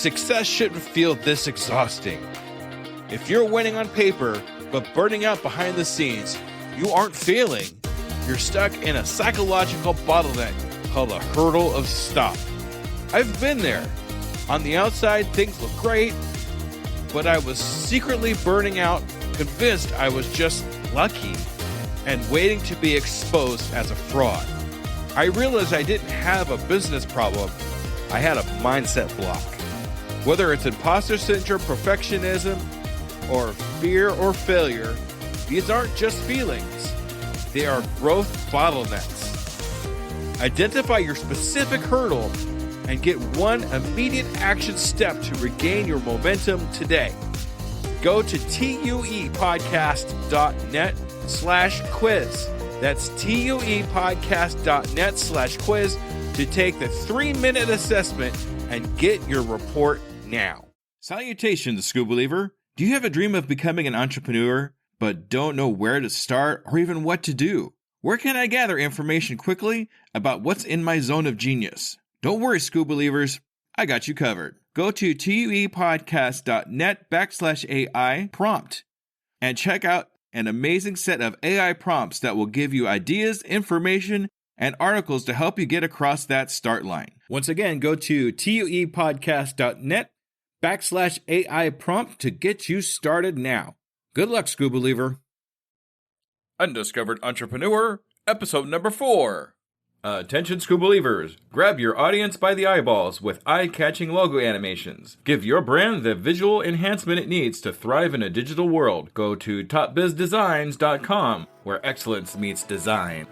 Success shouldn't feel this exhausting. If you're winning on paper, but burning out behind the scenes, you aren't failing. You're stuck in a psychological bottleneck called a hurdle of stop. I've been there. On the outside, things look great, but I was secretly burning out, convinced I was just lucky, and waiting to be exposed as a fraud. I realized I didn't have a business problem. I had a mindset block. Whether it's imposter syndrome, perfectionism, or fear or failure, these aren't just feelings. They are growth bottlenecks. Identify your specific hurdle and get one immediate action step to regain your momentum today. Go to tuepodcast.net/quiz. That's tuepodcast.net/quiz to take the 3-minute assessment and get your report now. Salutations, Skoobeliever. Do you have a dream of becoming an entrepreneur, but don't know where to start or even what to do? Where can I gather information quickly about what's in my zone of genius? Don't worry, Skoobelievers. I got you covered. Go to tuepodcast.net/AI prompt and check out an amazing set of AI prompts that will give you ideas, information, and articles to help you get across that start line. Once again, go to tuepodcast.net/AI prompt to get you started now. Good luck, Skoobeliever. Undiscovered Entrepreneur, episode number 4. Attention, Skoobelievers. Grab your audience by the eyeballs with eye-catching logo animations. Give your brand the visual enhancement it needs to thrive in a digital world. Go to topbizdesigns.com, where excellence meets design.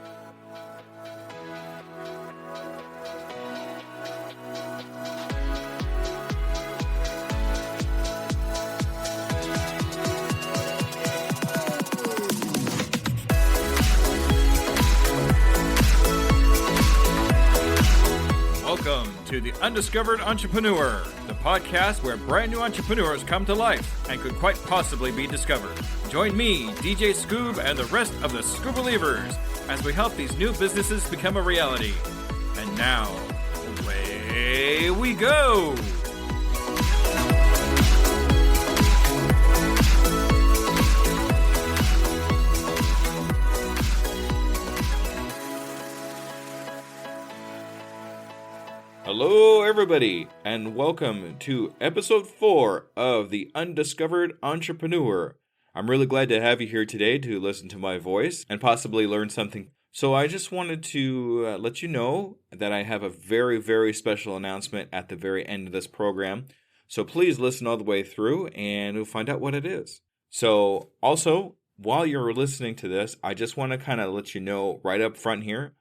Welcome to the Undiscovered Entrepreneur, the podcast where brand new entrepreneurs come to life and could quite possibly be discovered. Join me, DJ Skoob, and the rest of the Skoobelievers as we help these new businesses become a reality. And now, away we go! Hello, everybody, and welcome to episode 4 of the Undiscovered Entrepreneur. I'm really glad to have you here today to listen to my voice and possibly learn something. So I just wanted to let you know that I have a very, very special announcement at the very end of this program. So please listen all the way through and we'll find out what it is. So also, while you're listening to this, I just want to kind of let you know right up front here,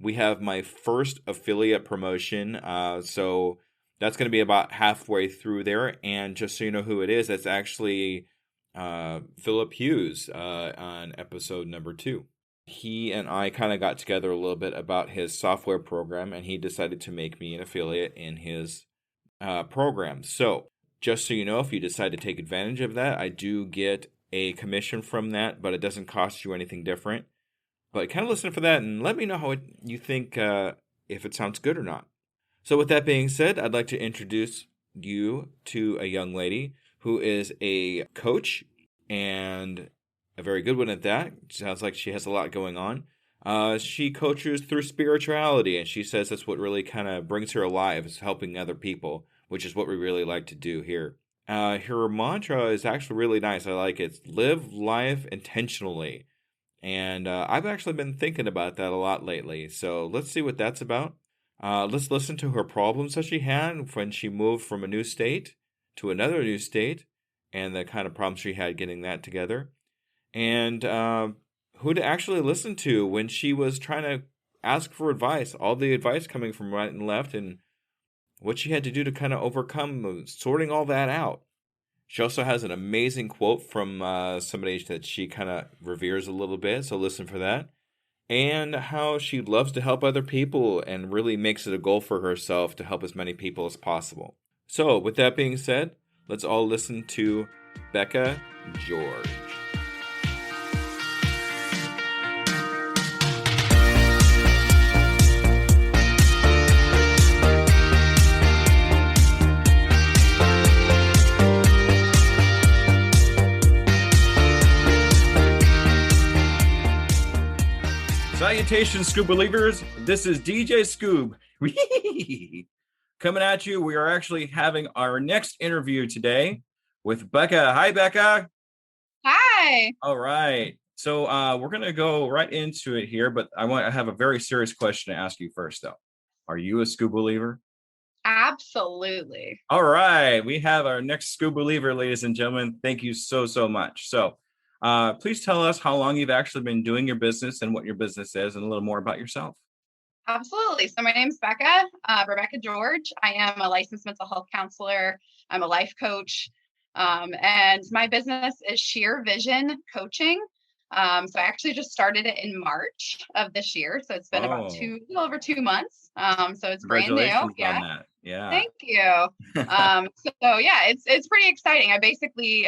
we have my first affiliate promotion, so that's going to be about halfway through there. And just so you know who it is, that's actually Philip Hughes on episode number 2. He and I kind of got together a little bit about his software program, and he decided to make me an affiliate in his program. So just so you know, if you decide to take advantage of that, I do get a commission from that, but it doesn't cost you anything different. But kind of listen for that and let me know how you think, if it sounds good or not. So with that being said, I'd like to introduce you to a young lady who is a coach and a very good one at that. Sounds like she has a lot going on. She coaches through spirituality, and she says that's what really kind of brings her alive, is helping other people, which is what we really like to do here. Her mantra is actually really nice. I like it. It's live life intentionally. And I've actually been thinking about that a lot lately. So let's see what that's about. Let's listen to her problems that she had when she moved from a new state to another new state, and the kind of problems she had getting that together. And who to actually listen to when she was trying to ask for advice. All the advice coming from right and left, and what she had to do to kind of overcome sorting all that out. She also has an amazing quote from somebody that she kind of reveres a little bit, so listen for that. And how she loves to help other people and really makes it a goal for herself to help as many people as possible. So, with that being said, let's all listen to Bekah George. Salutations, Skoobelievers. This is DJ Skoob. Coming at you. We are actually having our next interview today with Bekah. Hi, Bekah. Hi. All right. So we're going to go right into it here, but I have a very serious question to ask you first, though. Are you a Skoobeliever? Absolutely. All right. We have our next Skoobeliever, ladies and gentlemen. Thank you so, so much. So please tell us how long you've actually been doing your business and what your business is and a little more about yourself. Absolutely. So my name's Bekah, Rebecca George. I am a licensed mental health counselor. I'm a life coach. And my business is Sheer Vision Coaching. So I actually just started it in March of this year. So it's been about a little over 2 months. So it's brand new. Congratulations Yeah. on that. Yeah. Thank you. So yeah, it's pretty exciting. I basically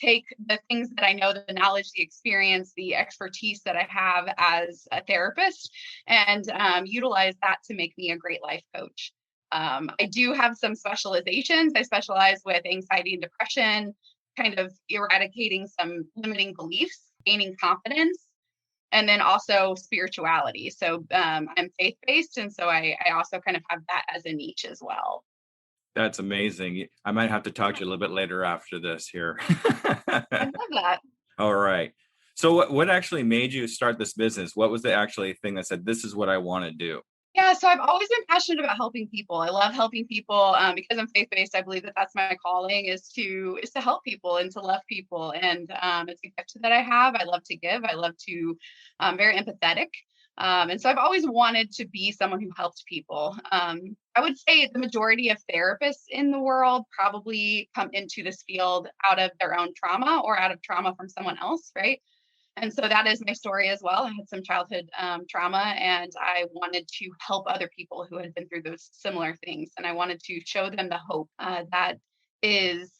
take the things that I know, the knowledge, the experience, the expertise that I have as a therapist, and utilize that to make me a great life coach. I do have some specializations. I specialize with anxiety and depression, kind of eradicating some limiting beliefs, gaining confidence, and then also spirituality. So I'm faith-based. And so I also kind of have that as a niche as well. That's amazing. I might have to talk to you a little bit later after this here. I love that. All right. So what actually made you start this business? What was the actually thing that said, this is what I want to do? Yeah, so I've always been passionate about helping people. I love helping people because I'm faith-based. I believe that that's my calling is to help people and to love people. And it's a gift that I have. I love to give. I love to very empathetic. And so I've always wanted to be someone who helps people. I would say the majority of therapists in the world probably come into this field out of their own trauma or out of trauma from someone else, right? And so that is my story as well. I had some childhood trauma, and I wanted to help other people who had been through those similar things. And I wanted to show them the hope that is,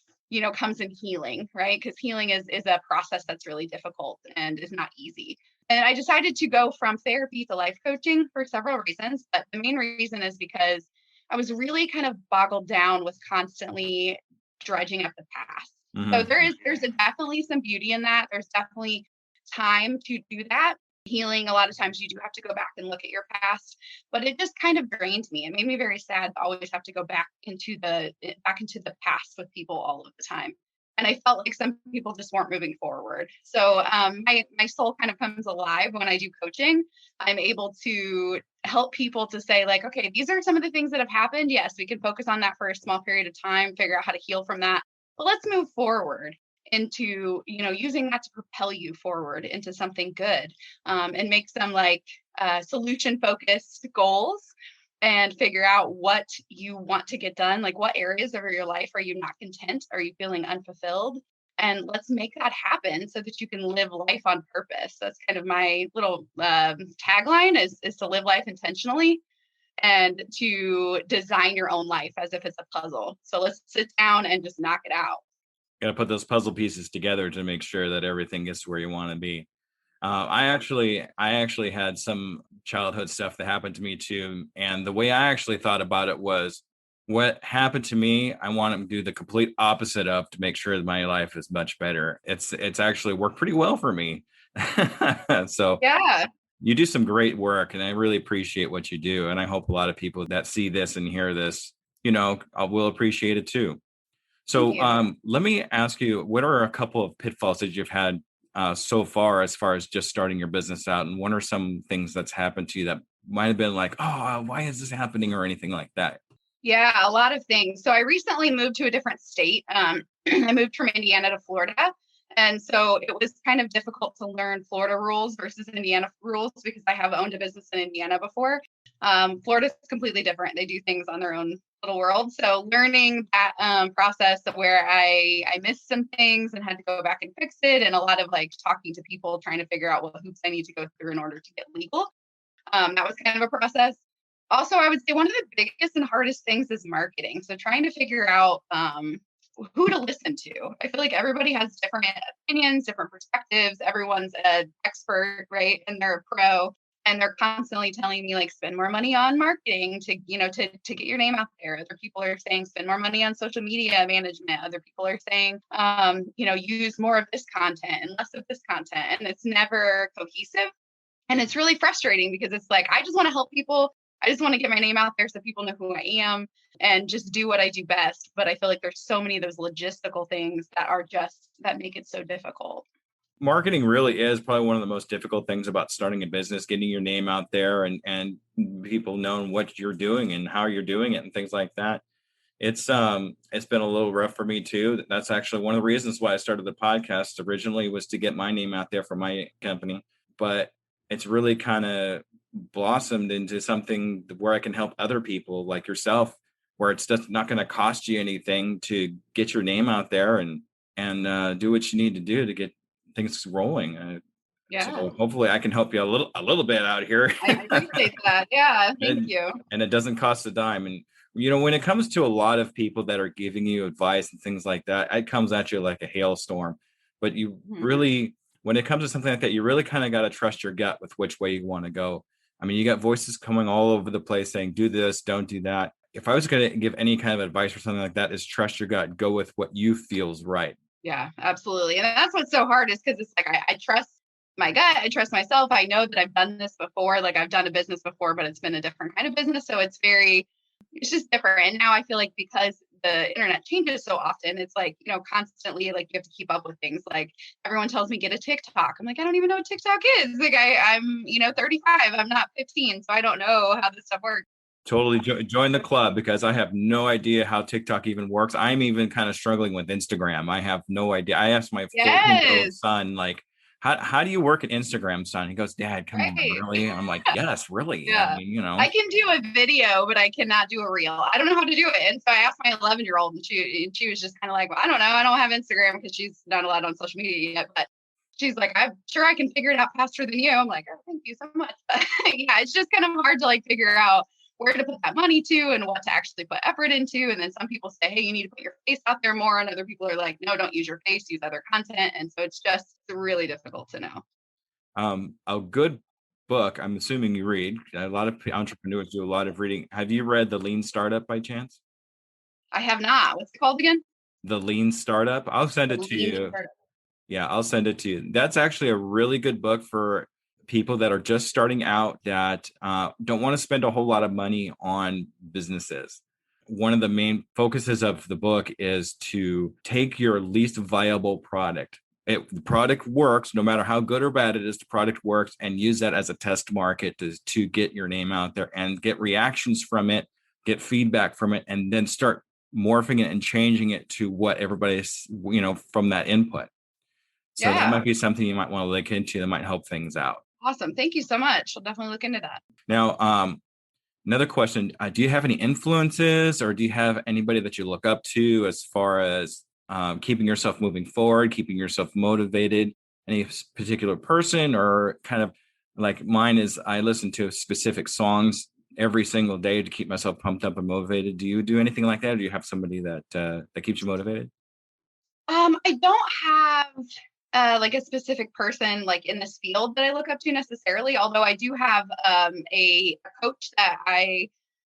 comes in healing, right? Because healing is a process that's really difficult and is not easy. And I decided to go from therapy to life coaching for several reasons. But the main reason is because I was really kind of boggled down with constantly dredging up the past. Mm-hmm. So there's definitely some beauty in that. There's definitely time to do that. Healing, a lot of times you do have to go back and look at your past, but it just kind of drained me. It made me very sad to always have to go back into the past with people all of the time. And I felt like some people just weren't moving forward. So my soul kind of comes alive when I do coaching. I'm able to help people to say like, okay, these are some of the things that have happened. Yes, we can focus on that for a small period of time, figure out how to heal from that, but let's move forward into using that to propel you forward into something good, and make some like solution focused goals and figure out what you want to get done. Like, what areas of your life are you not content? Are you feeling unfulfilled? And let's make that happen so that you can live life on purpose. That's kind of my little tagline is to live life intentionally and to design your own life as if it's a puzzle. So let's sit down and just knock it out. Got to put those puzzle pieces together to make sure that everything gets where you want to be. I actually had some childhood stuff that happened to me too, and the way I actually thought about it was, what happened to me, I want to do the complete opposite of to make sure that my life is much better. It's actually worked pretty well for me. So yeah, you do some great work, and I really appreciate what you do, and I hope a lot of people that see this and hear this, will appreciate it too. So let me ask you, what are a couple of pitfalls that you've had so far as just starting your business out? And what are some things that's happened to you that might have been like, oh, why is this happening, or anything like that? Yeah, a lot of things. So I recently moved to a different state. I moved from Indiana to Florida. And so it was kind of difficult to learn Florida rules versus Indiana rules because I have owned a business in Indiana before. Florida's completely different. They do things on their own little world. So learning that process of where I missed some things and had to go back and fix it, and a lot of like talking to people, trying to figure out what hoops I need to go through in order to get legal. That was kind of a process. Also, I would say one of the biggest and hardest things is marketing. So trying to figure out who to listen to. I feel like everybody has different opinions, different perspectives. Everyone's an expert, right? And they're a pro. And they're constantly telling me like, spend more money on marketing to get your name out there. Other people are saying spend more money on social media management. Other people are saying, use more of this content and less of this content. And it's never cohesive. And it's really frustrating because it's like, I just want to help people. I just want to get my name out there so people know who I am and just do what I do best. But I feel like there's so many of those logistical things that make it so difficult. Marketing really is probably one of the most difficult things about starting a business, getting your name out there and people knowing what you're doing and how you're doing it and things like that. It's been a little rough for me too. That's actually one of the reasons why I started the podcast originally, was to get my name out there for my company. But it's really kind of blossomed into something where I can help other people like yourself, where it's just not going to cost you anything to get your name out there and do what you need to do to get things rolling. So Yeah. hopefully I can help you a little bit out here. I appreciate that. Yeah. Thank and, you. and it doesn't cost a dime. And when it comes to a lot of people that are giving you advice and things like that, it comes at you like a hailstorm. But you Mhm. really, when it comes to something like that, you really kind of got to trust your gut with which way you want to go. I mean, you got voices coming all over the place saying, do this, don't do that. If I was going to give any kind of advice or something like that, is trust your gut, go with what you feels right. Yeah, absolutely. And that's what's so hard, is because it's like I trust my gut, I trust myself. I know that I've done this before. Like, I've done a business before, but it's been a different kind of business. So it's just different. And now I feel like because the internet changes so often, it's like, constantly, like, you have to keep up with things. Like, everyone tells me get a TikTok. I'm like, I don't even know what TikTok is. Like, I'm 35. I'm not 15. So I don't know how this stuff works. Totally join the club, because I have no idea how TikTok even works. I'm even kind of struggling with Instagram. I have no idea. I asked my 14-year-old Yes. son, like, how do you work at Instagram, son? He goes, Dad, come on, Right. really? I'm like, yes, really. I Yeah. mean, I can do a video, but I cannot do a reel. I don't know how to do it. And so I asked my 11-year-old, and she was just kind of like, well, I don't know. I don't have Instagram, because she's not allowed on social media yet. But she's like, I'm sure I can figure it out faster than you. I'm like, oh, thank you so much. But yeah, it's just kind of hard to, like, figure out where to put that money to and what to actually put effort into. And then some people say, hey, you need to put your face out there more. And other people are like, no, don't use your face, use other content. And so it's just really difficult to know. A good book, I'm assuming you read. A lot of entrepreneurs do a lot of reading. Have you read The Lean Startup by chance? I have not. What's it called again? The Lean Startup. I'll send The it to Lean you. Startup. Yeah, I'll send it to you. That's actually a really good book for people that are just starting out, that don't want to spend a whole lot of money on businesses. One of the main focuses of the book is to take your least viable product. The product works, no matter how good or bad it is, the product works, and use that as a test market to get your name out there and get reactions from it, get feedback from it, and then start morphing it and changing it to what everybody's, from that input. So that Yeah. might be something you might want to look into that might help things out. Awesome. Thank you so much. I'll definitely look into that. Now, another question, do you have any influences, or do you have anybody that you look up to as far as keeping yourself moving forward, keeping yourself motivated? Any particular person, or kind of like mine is, I listen to specific songs every single day to keep myself pumped up and motivated. Do you do anything like that, or do you have somebody that keeps you motivated? I don't have like a specific person, like, in this field that I look up to necessarily, although I do have a coach that I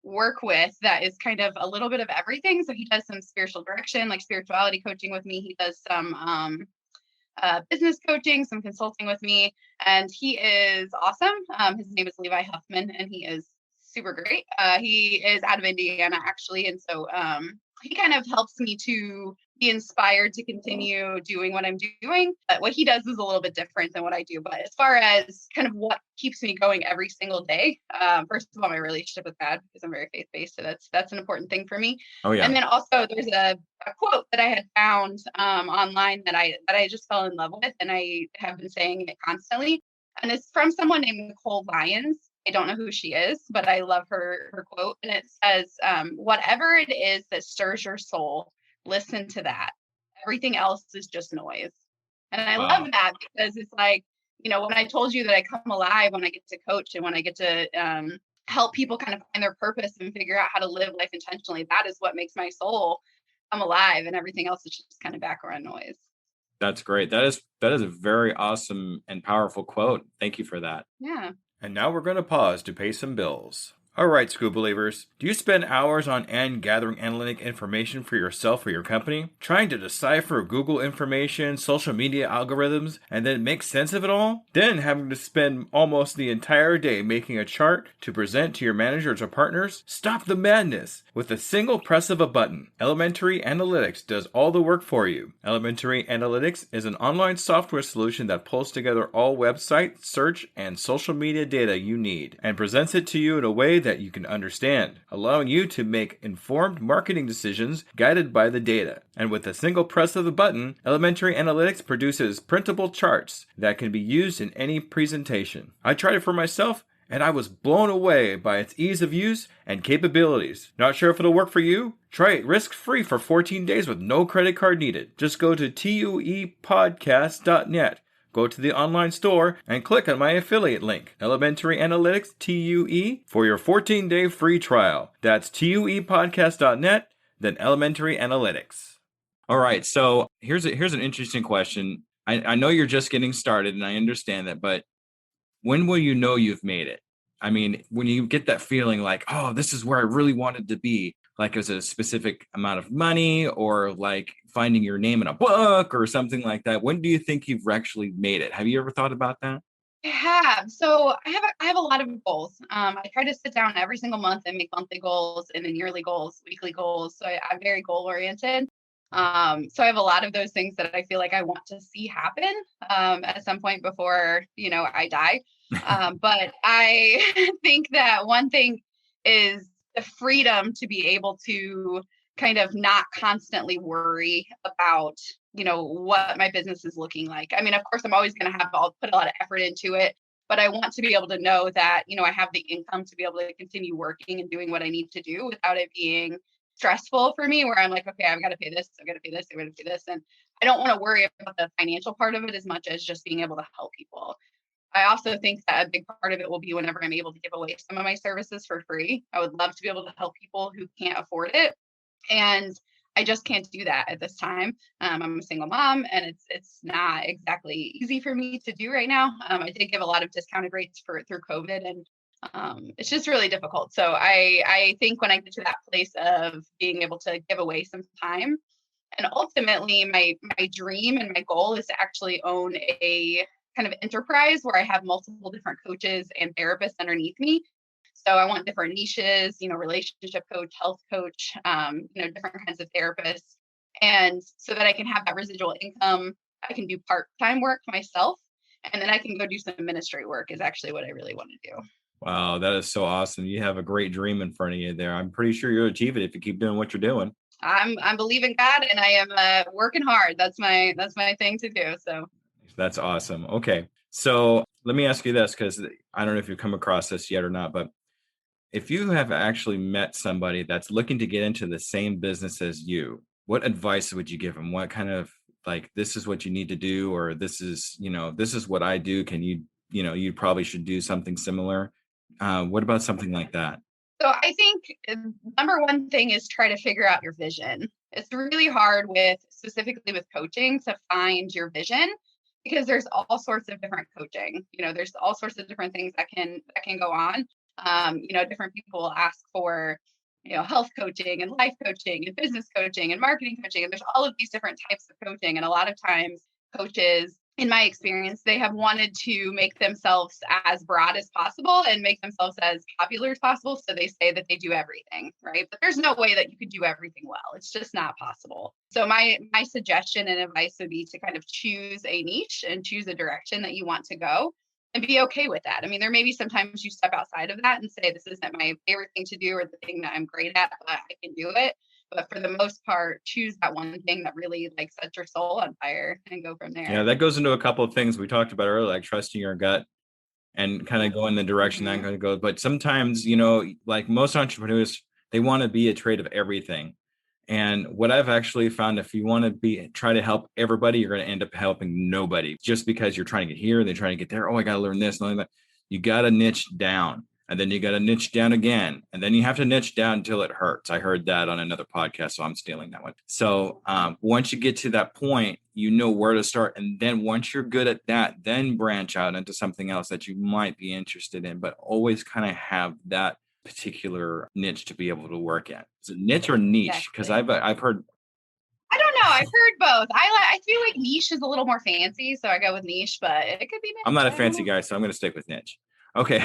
work with that is kind of a little bit of everything. So he does some spiritual direction, like spirituality coaching with me. He does some business coaching, some consulting with me, and he is awesome. His name is Levi Huffman, and he is super great. He is out of Indiana, actually, and so he kind of helps me to be inspired to continue doing what I'm doing. But what he does is a little bit different than what I do. But as far as kind of what keeps me going every single day, first of all, my relationship with God, because I'm very faith based, so that's an important thing for me. Oh yeah. And then also there's a quote that I had found online that I just fell in love with, and I have been saying it constantly. And it's from someone named Nicole Lyons. I don't know who she is, but I love her quote. And it says, whatever it is that stirs your soul, listen to that. Everything else is just noise. And I Wow. love that, because it's like, when I told you that I come alive when I get to coach and when I get to help people kind of find their purpose and figure out how to live life intentionally, that is what makes my soul come alive, and everything else is just kind of background noise. That's great. That is a very awesome and powerful quote. Thank you for that. Yeah. And now we're going to pause to pay some bills. All right, Skoobelievers. Do you spend hours on end gathering analytic information for yourself or your company, trying to decipher Google information, social media algorithms, and then make sense of it all? Then having to spend almost the entire day making a chart to present to your managers or partners? Stop the madness! With a single press of a button, Elementary Analytics does all the work for you. Elementary Analytics is an online software solution that pulls together all website, search, and social media data you need and presents it to you in a way that you can understand, allowing you to make informed marketing decisions guided by the data. And with a single press of the button, Elementary Analytics produces printable charts that can be used in any presentation. I tried it for myself, and I was blown away by its ease of use and capabilities. Not sure if it'll work for you? Try it risk-free for 14 days with no credit card needed. Just go to tuepodcast.net. Go to the online store and click on my affiliate link, Elementary Analytics TUE, for your 14-day free trial. That's tuepodcast.net, then Elementary Analytics. All right, so here's an interesting question. I know you're just getting started, and I understand that, but when will you know you've made it? I mean, when you get that feeling like, oh, this is where I really wanted to be, like it was a specific amount of money or like finding your name in a book or something like that. When do you think you've actually made it? Have you ever thought about that? I have. So I have a lot of goals. I try to sit down every single month and make monthly goals and then yearly goals, weekly goals. So I'm very goal oriented. So I have a lot of those things that I feel like I want to see happen at some point before, I die. But I think that one thing is the freedom to be able to kind of not constantly worry about, what my business is looking like. I mean, of course, I'm always going to I'll put a lot of effort into it, but I want to be able to know that, I have the income to be able to continue working and doing what I need to do without it being stressful for me, where I'm like, okay, I've got to pay this, I've got to pay this, I've got to pay this. And I don't want to worry about the financial part of it as much as just being able to help people. I also think that a big part of it will be whenever I'm able to give away some of my services for free. I would love to be able to help people who can't afford it. And I just can't do that at this time. I'm a single mom, and it's not exactly easy for me to do right now. I did give a lot of discounted rates through COVID, and it's just really difficult. So I think when I get to that place of being able to give away some time, and ultimately my dream and my goal is to actually own a kind of enterprise where I have multiple different coaches and therapists underneath me. So I want different niches, relationship coach, health coach, different kinds of therapists. And so that I can have that residual income, I can do part-time work myself, and then I can go do some ministry work is actually what I really want to do. Wow, that is so awesome. You have a great dream in front of you there. I'm pretty sure you'll achieve it if you keep doing what you're doing. I'm believing God, and I am working hard. That's my thing to do. So that's awesome. Okay. So let me ask you this, because I don't know if you've come across this yet or not, but if you have actually met somebody that's looking to get into the same business as you, what advice would you give them? What kind of like, this is what you need to do, or this is what I do. Can you, you probably should do something similar. What about something like that? So I think number one thing is try to figure out your vision. It's really hard specifically with coaching to find your vision, because there's all sorts of different coaching. There's all sorts of different things that can go on. Different people will ask for, health coaching and life coaching and business coaching and marketing coaching. And there's all of these different types of coaching. And a lot of times coaches, in my experience, they have wanted to make themselves as broad as possible and make themselves as popular as possible. So they say that they do everything, right? But there's no way that you could do everything well. It's just not possible. So my suggestion and advice would be to kind of choose a niche and choose a direction that you want to go and be okay with that. I mean, there may be sometimes you step outside of that and say, this isn't my favorite thing to do or the thing that I'm great at, but I can do it. But for the most part, choose that one thing that really sets your soul on fire and go from there. Yeah, that goes into a couple of things we talked about earlier, like trusting your gut and kind of go in the direction that I'm going to go. But sometimes, like most entrepreneurs, they want to be a trade of everything. And what I've actually found, if you want to try to help everybody, you're going to end up helping nobody just because you're trying to get here and they're trying to get there. Oh, I got to learn this and that. You got to niche down, and then you got to niche down again. And then you have to niche down until it hurts. I heard that on another podcast, so I'm stealing that one. So once you get to that point, you know where to start. And then once you're good at that, then branch out into something else that you might be interested in, but always kind of have that particular niche to be able to work in? Is it niche or niche? Because Exactly. I've heard. I don't know. I've heard both. I feel like niche is a little more fancy, so I go with niche, but it could be I'm niche. not a I don't fancy know. guy, so I'm going to stick with niche. Okay.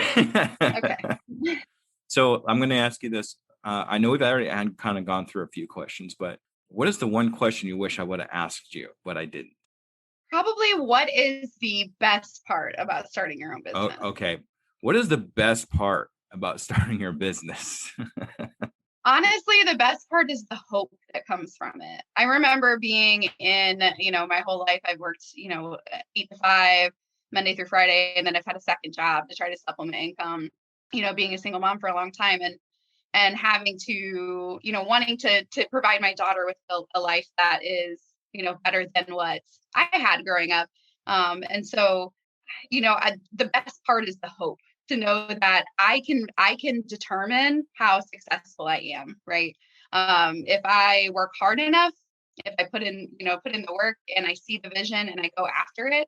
Okay. So I'm going to ask you this. I know we've already kind of gone through a few questions, but what is the one question you wish I would have asked you, but I didn't? Probably what is the best part about starting your own Oh, business? okay. What is the best part about starting your business? Honestly, the best part is the hope that comes from it. I remember being in, my whole life, I've worked, 8 to 5, Monday through Friday, and then I've had a second job to try to supplement income, being a single mom for a long time and having to, wanting to provide my daughter with a life that is, better than what I had growing up. And so the best part is the hope to know that I can determine how successful I am, right? If I work hard enough, if I put in the work and I see the vision and I go after it,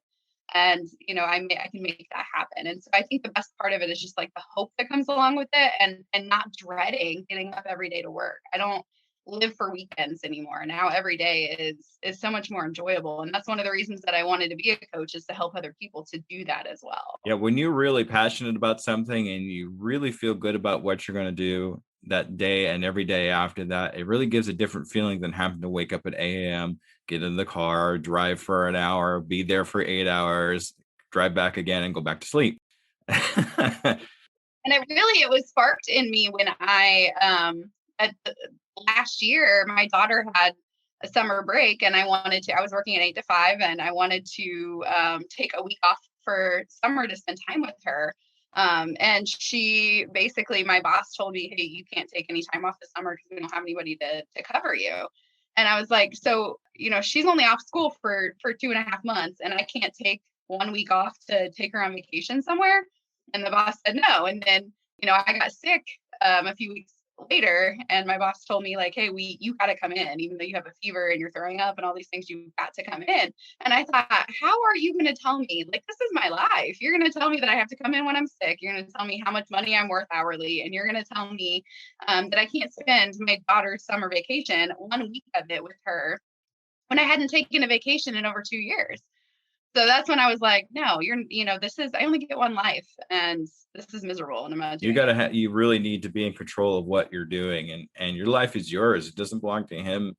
and I can make that happen. And so I think the best part of it is just like the hope that comes along with it, and not dreading getting up every day to work. I don't live for weekends anymore. Now every day is so much more enjoyable, and that's one of the reasons that I wanted to be a coach, is to help other people to do that as well. Yeah, when you're really passionate about something and you really feel good about what you're going to do that day and every day after that, it really gives a different feeling than having to wake up at 8 a.m., get in the car, drive for an hour, be there for 8 hours, drive back again, and go back to sleep. And it was sparked in me when last year, my daughter had a summer break, and I was working at 8 to 5, and I wanted to take a week off for summer to spend time with her. And she basically, my boss told me, hey, you can't take any time off this summer because we don't have anybody to cover you. And I was like, so, she's only off school for 2.5 months, and I can't take 1 week off to take her on vacation somewhere. And the boss said no. And then, I got sick a few weeks later, and my boss told me, like, hey, you got to come in, even though you have a fever and you're throwing up and all these things, you've got to come in. And I thought, how are you going to tell me, like, this is my life? You're going to tell me that I have to come in when I'm sick. You're going to tell me how much money I'm worth hourly. And you're going to tell me that I can't spend my daughter's summer vacation, 1 week of it, with her, when I hadn't taken a vacation in over 2 years. So that's when I was like, no, I only get one life, and this is miserable, and I'm not You doing gotta it. you really need to be in control of what you're doing, and your life is yours. It doesn't belong to him.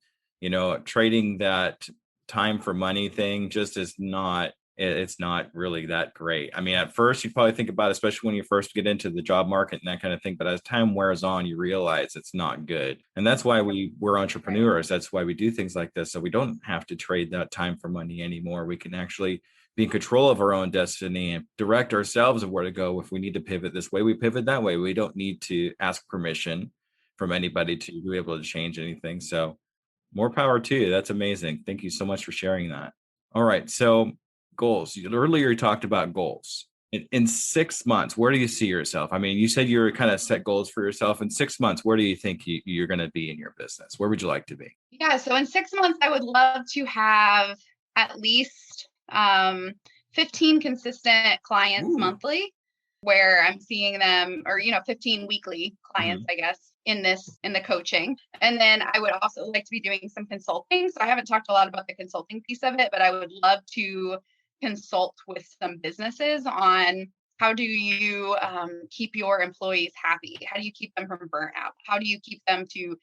Trading that time for money thing just is not it's not really that great. I mean, at first you probably think about it, especially when you first get into the job market and that kind of thing, but as time wears on, you realize it's not good. And that's why we're Right. entrepreneurs. That's why we do things like this. So we don't have to trade that time for money anymore. We can actually be in control of our own destiny and direct ourselves of where to go. If we need to pivot this way, we pivot that way. We don't need to ask permission from anybody to be able to change anything. So more power to you. That's amazing. Thank you so much for sharing that. All right. So goals. Earlier you talked about goals. In 6 months, where do you see yourself? I mean, you said you're kind of set goals for yourself. In 6 months, where do you think you're going to be in your business? Where would you like to be? Yeah. So in 6 months, I would love to have at least 15 consistent clients Ooh. monthly, where I'm seeing them, or 15 weekly clients, Mhm. I guess, in the coaching. And then I would also like to be doing some consulting. So I haven't talked a lot about the consulting piece of it, but I would love to consult with some businesses on how do you keep your employees happy? How do you keep them from burnout? How do you keep them to,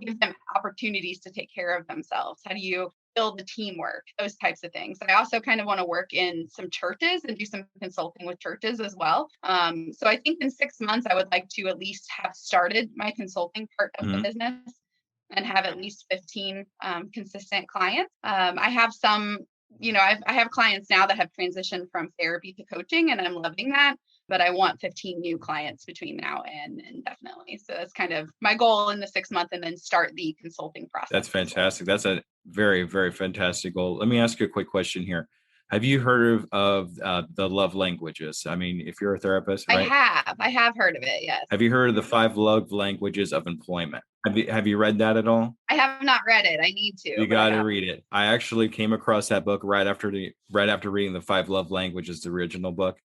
give them opportunities to take care of themselves? How do you build the teamwork, those types of things? I also kind of want to work in some churches and do some consulting with churches as well. So I think in 6 months, I would like to at least have started my consulting part of the Mhm. business and have at least 15 consistent clients. I have some, I have clients now that have transitioned from therapy to coaching, and I'm loving that. But I want 15 new clients between now and indefinitely. So that's kind of my goal in the 6 month, and then start the consulting That's process as well. fantastic. That's a very, very fantastic goal. Let me ask you a quick question here. Have you heard of the love languages? I mean, if you're a therapist, right? I have heard of it. Yes. Have you heard of the five love languages of employment? Have you read that at all? I have not read it. I need to, You but I got to have. read it. I actually came across that book right after reading the five love languages, the original book,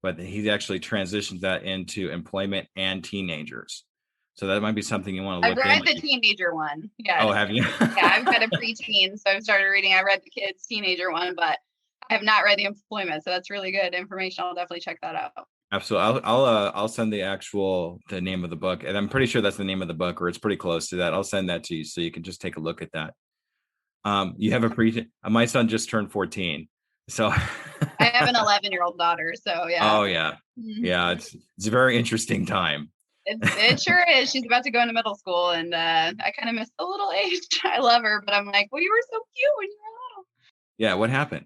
but he's actually transitioned that into employment and teenagers. So that might be something you want to I've look read into. the teenager one. Oh, Yes. have you? Yeah, I've got a preteen, so I've started reading. I read the kids' teenager one, but I have not read the employment. So that's really good information. I'll definitely check that out. Absolutely. I'll send the name of the book, and I'm pretty sure that's the name of the book, or it's pretty close to that. I'll send that to you so you can just take a look at that. You have my son just turned 14, so I have an 11-year-old daughter, so yeah. Oh yeah, yeah. It's a very interesting time. It sure is. She's about to go into middle school, and I kind of miss the little age. I love her, but I'm like, well, you were so cute when you were little. Yeah, what happened?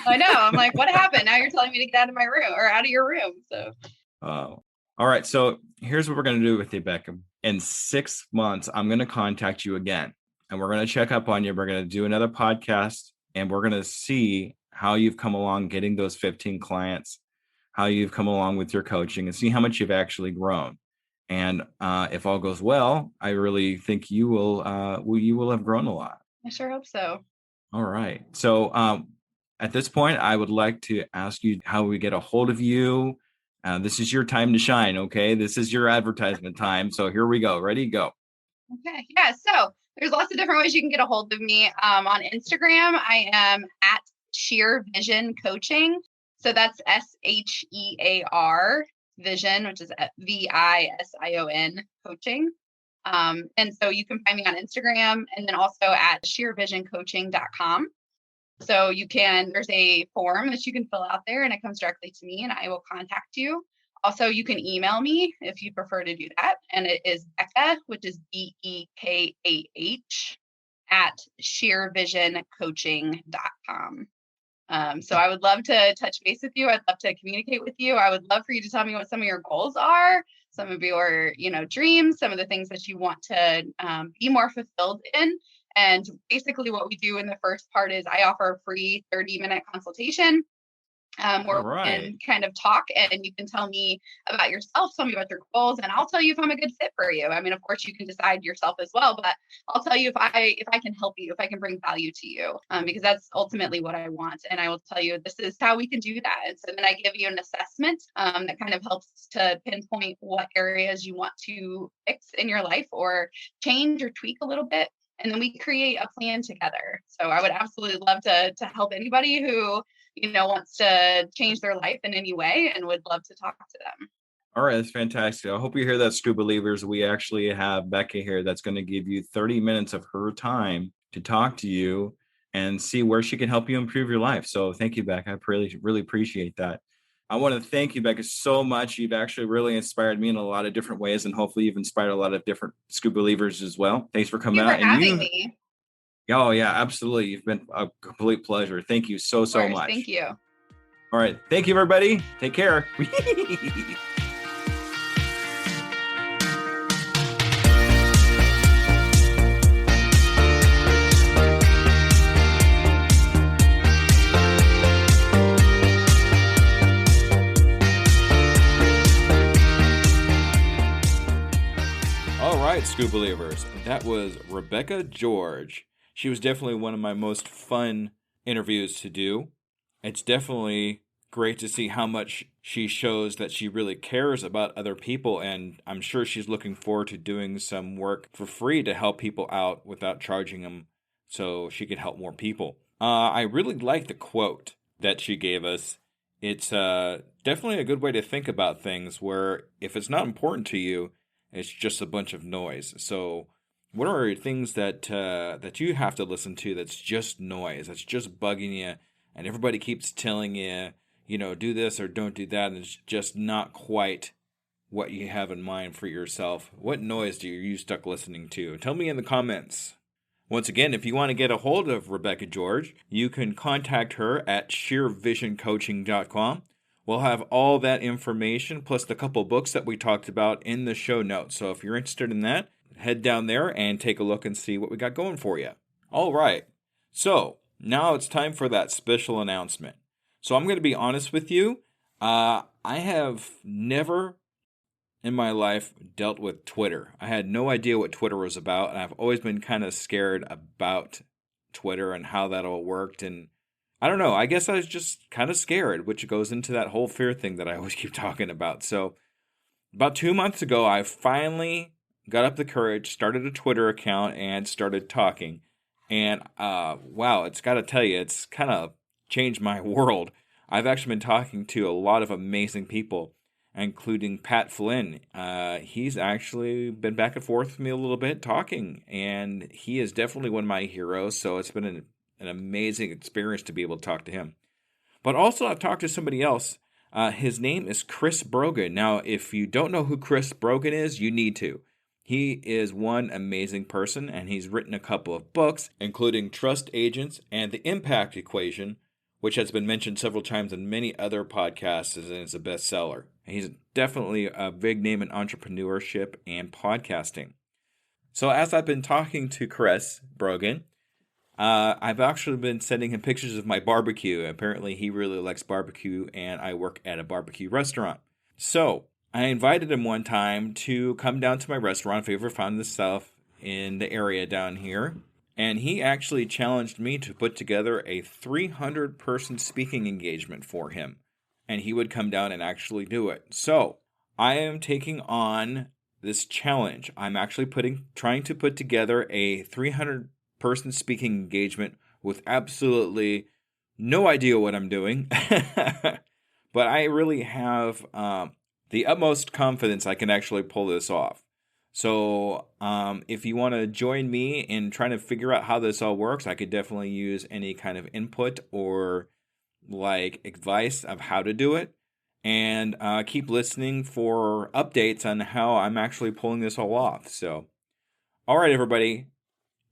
I know. I'm like, what happened? Now you're telling me to get out of my room or out of your room. So. All right. So here's what we're going to do with you, Bekah. In 6 months, I'm going to contact you again, and we're going to check up on you. We're going to do another podcast, and we're going to see how you've come along getting those 15 clients, how you've come along with your coaching, and see how much you've actually grown. And if all goes well, I really think you will have grown a lot. I sure hope so. All right. So at this point, I would like to ask you how we get a hold of you. This is your time to shine, okay? This is your advertisement time. So here we go. Ready? Go. Okay. Yeah. So there's lots of different ways you can get a hold of me. On Instagram, I am at Sheer Vision Coaching. So that's SHEAR Vision, which is VISION Coaching. And so you can find me on Instagram and then also at sheervisioncoaching.com. So there's a form that you can fill out there and it comes directly to me and I will contact you. Also, you can email me if you prefer to do that. And it is Bekah, which is BEKAH at sheervisioncoaching.com. So I would love to touch base with you. I'd love to communicate with you. I would love for you to tell me what some of your goals are, some of your, dreams, some of the things that you want to be more fulfilled in. And basically what we do in the first part is I offer a free 30-minute consultation where we can kind of talk and you can tell me about yourself, tell me about your goals, and I'll tell you if I'm a good fit for you. I mean, of course, you can decide yourself as well, but I'll tell you if I can help you, if I can bring value to you, because that's ultimately what I want. And I will tell you this is how we can do that. And so then I give you an assessment that kind of helps to pinpoint what areas you want to fix in your life or change or tweak a little bit. And then we create a plan together. So I would absolutely love to help anybody who wants to change their life in any way and would love to talk to them. All right, that's fantastic. I hope you hear that, Skoobelievers. We actually have Bekah here that's going to give you 30 minutes of her time to talk to you and see where she can help you improve your life. So thank you, Bekah. I really, really appreciate that. I want to thank you, Bekah, so much. You've actually really inspired me in a lot of different ways, and hopefully you've inspired a lot of different Skoobelievers as well. Thanks for coming out. Thank you for having me. Oh, yeah, absolutely. You've been a complete pleasure. Thank you so much. Thank you. All right. Thank you, everybody. Take care. All right, Skoobelievers. That was Rebecca George. She was definitely one of my most fun interviews to do. It's definitely great to see how much she shows that she really cares about other people, and I'm sure she's looking forward to doing some work for free to help people out without charging them so she can help more people. I really like the quote that she gave us. It's definitely a good way to think about things where if it's not important to you, it's just a bunch of noise. So what are things that you have to listen to that's just noise, that's just bugging you, and everybody keeps telling you, do this or don't do that, and it's just not quite what you have in mind for yourself? What noise do you stuck listening to? Tell me in the comments. Once again, if you want to get a hold of Rebecca George, you can contact her at sheervisioncoaching.com. We'll have all that information plus the couple books that we talked about in the show notes. So if you're interested in that, head down there and take a look and see what we got going for you. All right. So now it's time for that special announcement. So I'm going to be honest with you. I have never in my life dealt with Twitter. I had no idea what Twitter was about, and I've always been kind of scared about Twitter and how that all worked and I don't know. I guess I was just kind of scared, which goes into that whole fear thing that I always keep talking about. So about 2 months ago, I finally got up the courage, started a Twitter account, and started talking. And wow, it's got to tell you, it's kind of changed my world. I've actually been talking to a lot of amazing people, including Pat Flynn. He's actually been back and forth with me a little bit talking, and he is definitely one of my heroes. So it's been an amazing experience to be able to talk to him. But also, I've talked to somebody else. His name is Chris Brogan. Now, if you don't know who Chris Brogan is, you need to. He is one amazing person, and he's written a couple of books, including Trust Agents and The Impact Equation, which has been mentioned several times in many other podcasts and is a bestseller. He's definitely a big name in entrepreneurship and podcasting. So as I've been talking to Chris Brogan, I've actually been sending him pictures of my barbecue. Apparently, he really likes barbecue, and I work at a barbecue restaurant. So I invited him one time to come down to my restaurant if he ever found this stuff in the area down here. And he actually challenged me to put together a 300-person speaking engagement for him. And he would come down and actually do it. So I am taking on this challenge. I'm actually trying to put together a 300-person speaking engagement with absolutely no idea what I'm doing. But I really have the utmost confidence I can actually pull this off. So if you want to join me in trying to figure out how this all works, I could definitely use any kind of input or like advice of how to do it. And keep listening for updates on how I'm actually pulling this all off. So, all right, everybody.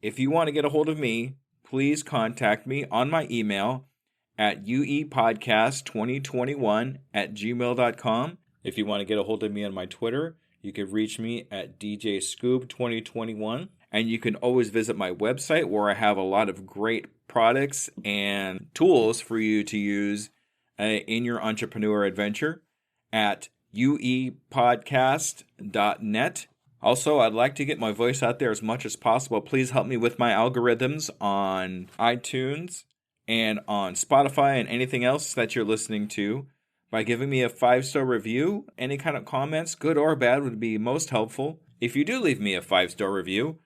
If you want to get a hold of me, please contact me on my email at uepodcast2021@gmail.com. If you want to get a hold of me on my Twitter, you can reach me at djskoob2021. And you can always visit my website where I have a lot of great products and tools for you to use in your entrepreneur adventure at uepodcast.net. Also, I'd like to get my voice out there as much as possible. Please help me with my algorithms on iTunes and on Spotify and anything else that you're listening to by giving me a 5-star review. Any kind of comments, good or bad, would be most helpful. If you do leave me a 5-star review,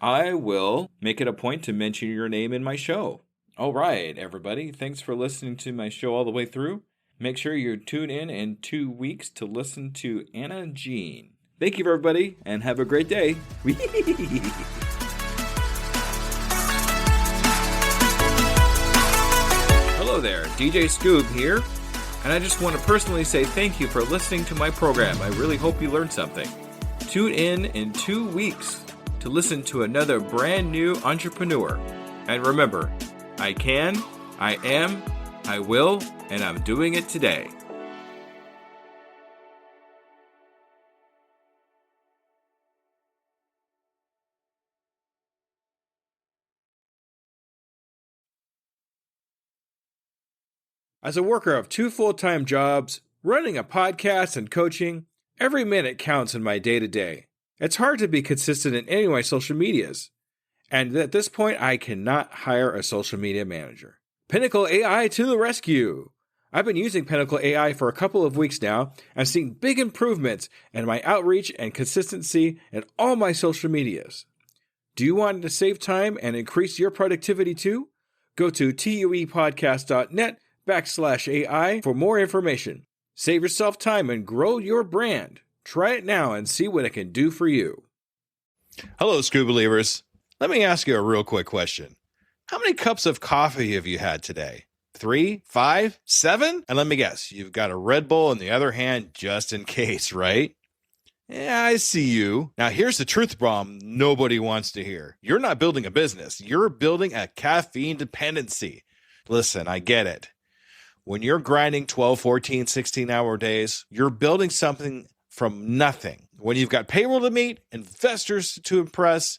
I will make it a point to mention your name in my show. All right, everybody. Thanks for listening to my show all the way through. Make sure you tune in 2 weeks to listen to Anna and Jean. Thank you, everybody, and have a great day. Hello there, DJ Skoob here, and I just want to personally say thank you for listening to my program. I really hope you learned something. Tune in 2 weeks to listen to another brand new entrepreneur. And remember, I can, I am, I will, and I'm doing it today. As a worker of 2 full-time jobs, running a podcast and coaching, every minute counts in my day-to-day. It's hard to be consistent in any of my social medias. And at this point, I cannot hire a social media manager. Pinnacle AI to the rescue! I've been using Pinnacle AI for a couple of weeks now and seeing big improvements in my outreach and consistency in all my social medias. Do you want to save time and increase your productivity too? Go to tuepodcast.net/AI for more information. Save yourself time and grow your brand. Try it now and see what it can do for you. Hello, Skoobelievers. Let me ask you a real quick question. How many cups of coffee have you had today? 3, 5, 7? And let me guess, you've got a Red Bull in the other hand just in case, right? Yeah, I see you. Now, here's the truth bomb nobody wants to hear. You're not building a business. You're building a caffeine dependency. Listen, I get it. When you're grinding 12, 14, 16-hour days, you're building something from nothing. When you've got payroll to meet, investors to impress,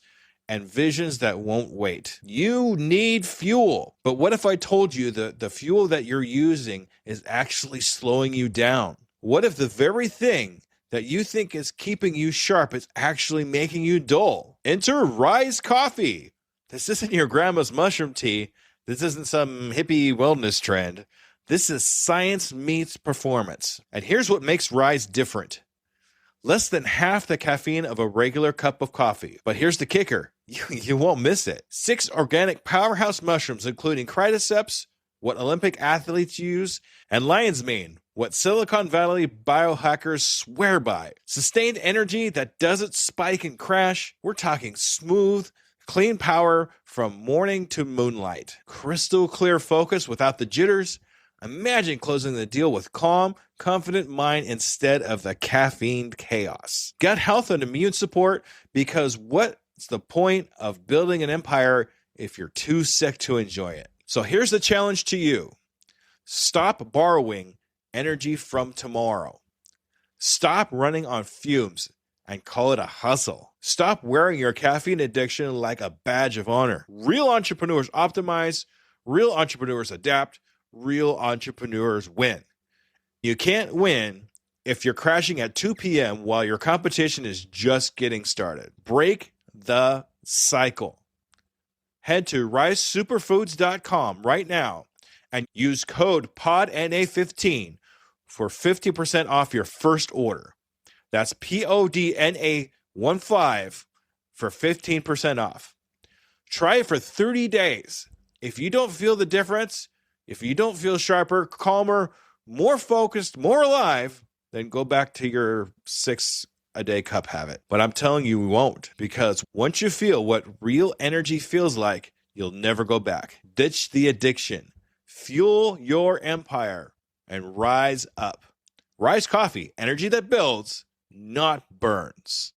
and visions that won't wait. You need fuel. But what if I told you that the fuel that you're using is actually slowing you down? What if the very thing that you think is keeping you sharp is actually making you dull? Enter Rise Coffee. This isn't your grandma's mushroom tea. This isn't some hippie wellness trend. This is science meets performance. And here's what makes Rise different. Less than half the caffeine of a regular cup of coffee. But here's the kicker. You won't miss it. 6 organic powerhouse mushrooms, including cordyceps, what Olympic athletes use, and lion's mane, what Silicon Valley biohackers swear by. Sustained energy that doesn't spike and crash. We're talking smooth, clean power from morning to moonlight. Crystal clear focus without the jitters. Imagine closing the deal with calm, confident mind instead of the caffeine chaos. Gut health and immune support, because what's the point of building an empire if you're too sick to enjoy it? So here's the challenge to you. Stop borrowing energy from tomorrow. Stop running on fumes and call it a hustle. Stop wearing your caffeine addiction like a badge of honor. Real entrepreneurs optimize, real entrepreneurs adapt, real entrepreneurs win. You can't win if you're crashing at 2 p.m. while your competition is just getting started. Break the cycle. Head to risesuperfoods.com right now and use code PODNA15 for 50% off your first order. That's PODNA15 for 15% off. Try it for 30 days. If you don't feel the difference, if you don't feel sharper, calmer, more focused, more alive, then go back to your 6-a-day cup habit. But I'm telling you, you won't, because once you feel what real energy feels like, you'll never go back. Ditch the addiction, fuel your empire, and rise up. Rise Coffee, energy that builds, not burns.